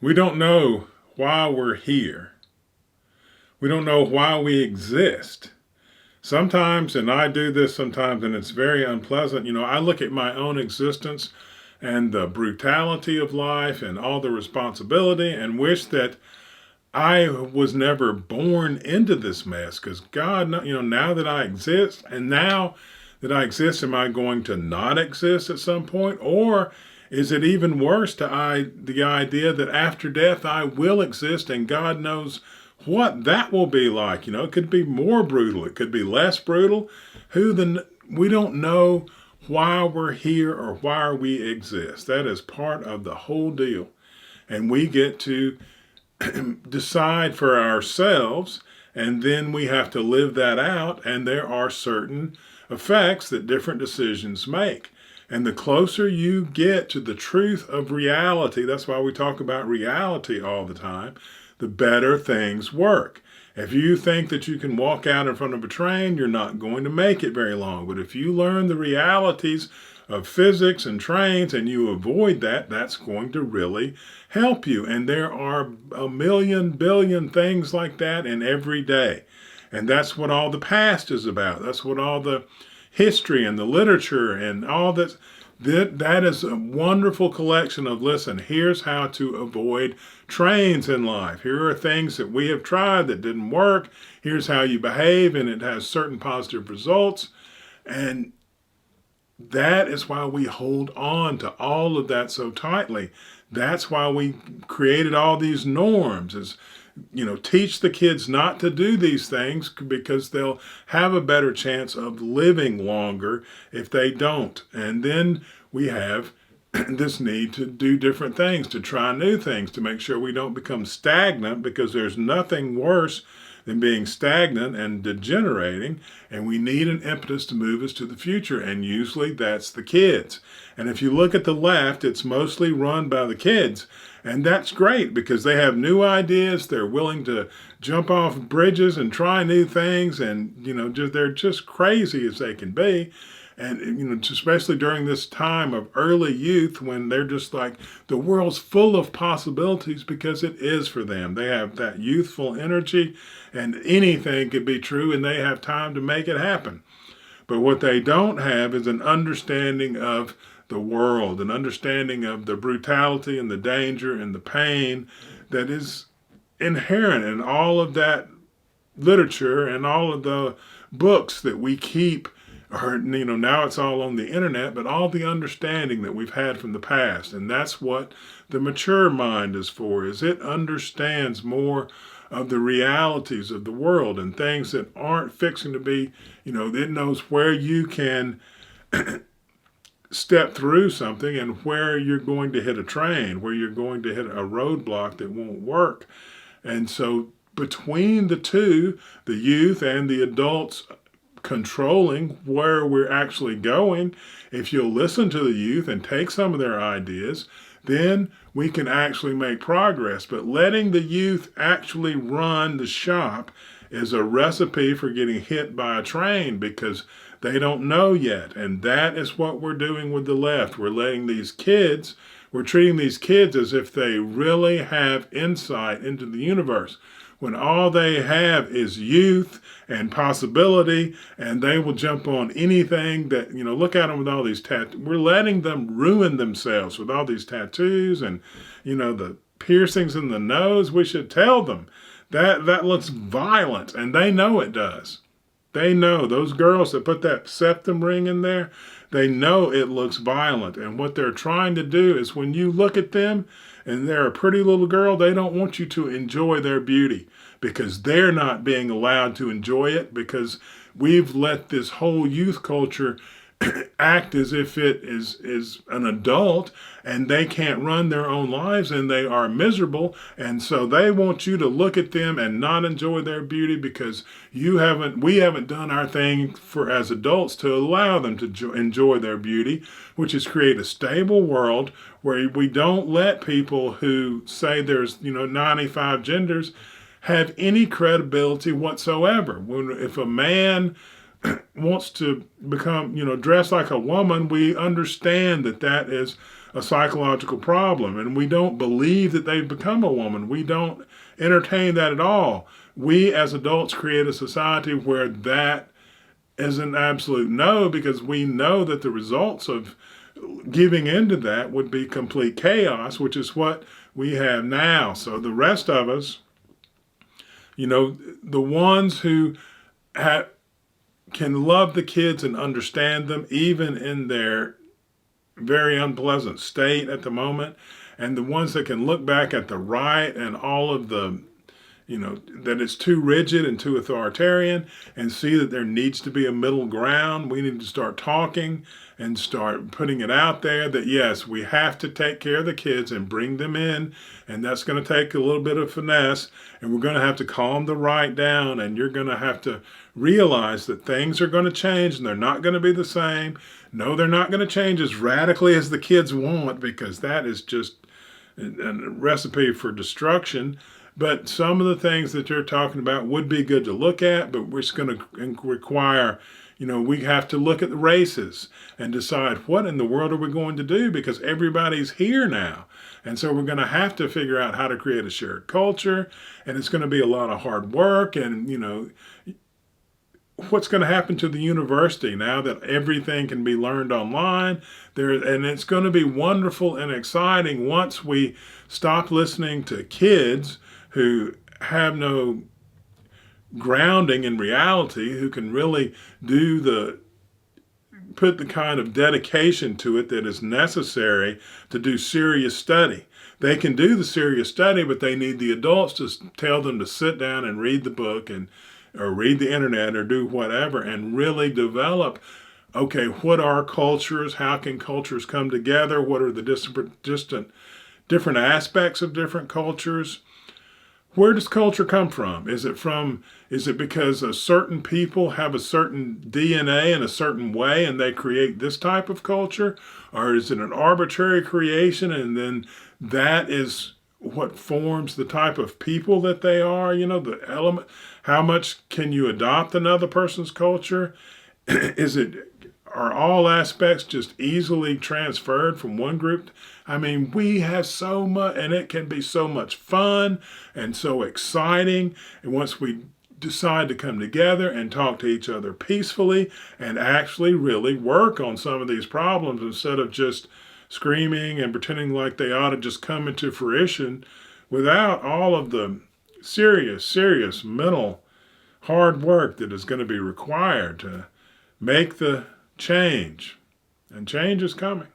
We don't know why we're here. We don't know why we exist. Sometimes, and I do this sometimes, and it's very unpleasant. I look at my own existence and the brutality of life and all the responsibility and wish that I was never born into this mess because God, now that I exist, and now that I exist, am I going to not exist at some point? Or is it even worse the idea that after death I will exist and God knows what that will be like? It could be more brutal. It could be less brutal. We don't know why we're here or why we exist. That is part of the whole deal. And we get to decide for ourselves, and then we have to live that out. And there are certain effects that different decisions make. And the closer you get to the truth of reality, that's why we talk about reality all the time, the better things work. If you think that you can walk out in front of a train, you're not going to make it very long. But if you learn the realities of physics and trains and you avoid that, that's going to really help you. And there are a million billion things like that in every day. And that's what all the past is about. That's what all the history and the literature and all that is a wonderful collection of, listen, here's how to avoid trains in life. Here are things that we have tried that didn't work. Here's how you behave, and it has certain positive results. And that is why we hold on to all of that so tightly. That's why we created all these norms, is teach the kids not to do these things because they'll have a better chance of living longer if they don't. And then we have this need to do different things, to try new things, to make sure we don't become stagnant, because there's nothing worse than being stagnant and degenerating, and we need an impetus to move us to the future, and usually that's the kids. And if you look at the left, it's mostly run by the kids, and that's great because they have new ideas, they're willing to jump off bridges and try new things, and they're just crazy as they can be. And especially during this time of early youth, when they're just like, the world's full of possibilities, because it is for them. They have that youthful energy, and anything could be true, and they have time to make it happen. But what they don't have is an understanding of the world, an understanding of the brutality and the danger and the pain that is inherent in all of that literature and all of the books that we keep. Or, now it's all on the internet, but all the understanding that we've had from the past. And that's what the mature mind is for, is it understands more of the realities of the world and things that aren't fixing to be, it knows where you can step through something and where you're going to hit a train, where you're going to hit a roadblock that won't work. And so between the two, the youth and the adults controlling where we're actually going, if you'll listen to the youth and take some of their ideas, then we can actually make progress. But letting the youth actually run the shop is a recipe for getting hit by a train, because they don't know yet. And that is what we're doing with the left. We're treating these kids as if they really have insight into the universe, when all they have is youth and possibility, and they will jump on anything that, look at them with all these tattoos. We're letting them ruin themselves with all these tattoos and, the piercings in the nose. We should tell them that looks violent, and they know it does. They know, those girls that put that septum ring in there, they know it looks violent. And what they're trying to do is, when you look at them and they're a pretty little girl, they don't want you to enjoy their beauty, because they're not being allowed to enjoy it, because we've let this whole youth culture act as if it is an adult, and they can't run their own lives, and they are miserable. And so they want you to look at them and not enjoy their beauty, because we haven't done our thing for as adults to allow them to enjoy their beauty, which is create a stable world where we don't let people who say there's 95 genders have any credibility whatsoever. If a man wants to become, dress like a woman, we understand that is a psychological problem, and we don't believe that they've become a woman. We don't entertain that at all. We as adults create a society where that is an absolute no, because we know that the results of giving into that would be complete chaos, which is what we have now. So the rest of us, the ones who can love the kids and understand them, even in their very unpleasant state at the moment, and the ones that can look back at the right and all of the that it's too rigid and too authoritarian, and see that there needs to be a middle ground. We need to start talking and start putting it out there that yes, we have to take care of the kids and bring them in, and that's going to take a little bit of finesse, and we're going to have to calm the right down, and you're going to have to realize that things are going to change and they're not going to be the same. No, they're not going to change as radically as the kids want, because that is just a recipe for destruction. But some of the things that you're talking about would be good to look at, but it's going to require, we have to look at the races and decide what in the world are we going to do, because everybody's here now. And so we're going to have to figure out how to create a shared culture, and it's going to be a lot of hard work. And, what's going to happen to the university now that everything can be learned online there, and it's going to be wonderful and exciting once we stop listening to kids who have no grounding in reality, who can really put the kind of dedication to it that is necessary to do serious study. They can do the serious study, but they need the adults to tell them to sit down and read the book or read the internet or do whatever, and really develop, okay, what are cultures? How can cultures come together? What are the different aspects of different cultures? Where does culture come from? Is it because a certain people have a certain DNA in a certain way and they create this type of culture? Or is it an arbitrary creation, and then that is what forms the type of people that they are? The element, how much can you adopt another person's culture? Are all aspects just easily transferred from one group? I mean, we have so much, and it can be so much fun and so exciting. And once we decide to come together and talk to each other peacefully and actually really work on some of these problems, instead of just screaming and pretending like they ought to just come into fruition without all of the serious mental hard work that is going to be required to make the change. And change is coming.